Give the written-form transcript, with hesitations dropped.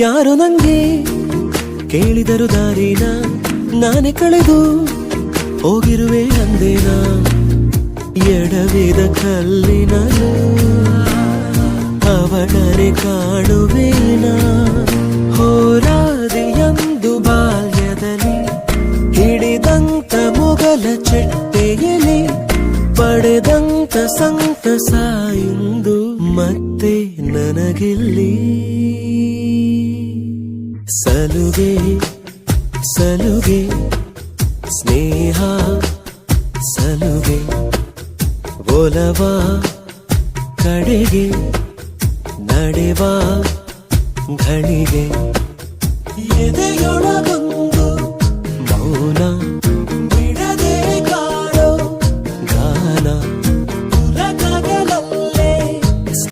ಯಾರು ನಂಗೆ ಕೇಳಿದರು ದಾರಿನ ನಾನೇ ಕಳೆದು ಹೋಗಿರುವೆ ಅಂದೇನ ಎಡವಿದ ಕಲ್ಲಿನಲು ಅವಳನೆ ಕಾಣುವೇನ ಹೋರಾದಿಯಂದು ಬಾಲ್ಯದಲ್ಲಿ ಹಿಡಿದಂತ ಮುಗಲ ಚೆಟ್ಟೆಯಲ್ಲಿ ಪಡೆದಂತ ಸಂತಸ ಇಂದು ಮತ್ತೆ ನನಗಿಲ್ಲಿ ಸಲುಗೆ ಸಲುಗೆ ಸ್ನೇಹ ಸಲುಗೆ ಒಲವ ಕಡೆಗೆ ನಡೆವ ಘಳಿಗೆ ಎದೆಯೊಳಗೊಂದು ಮೌನ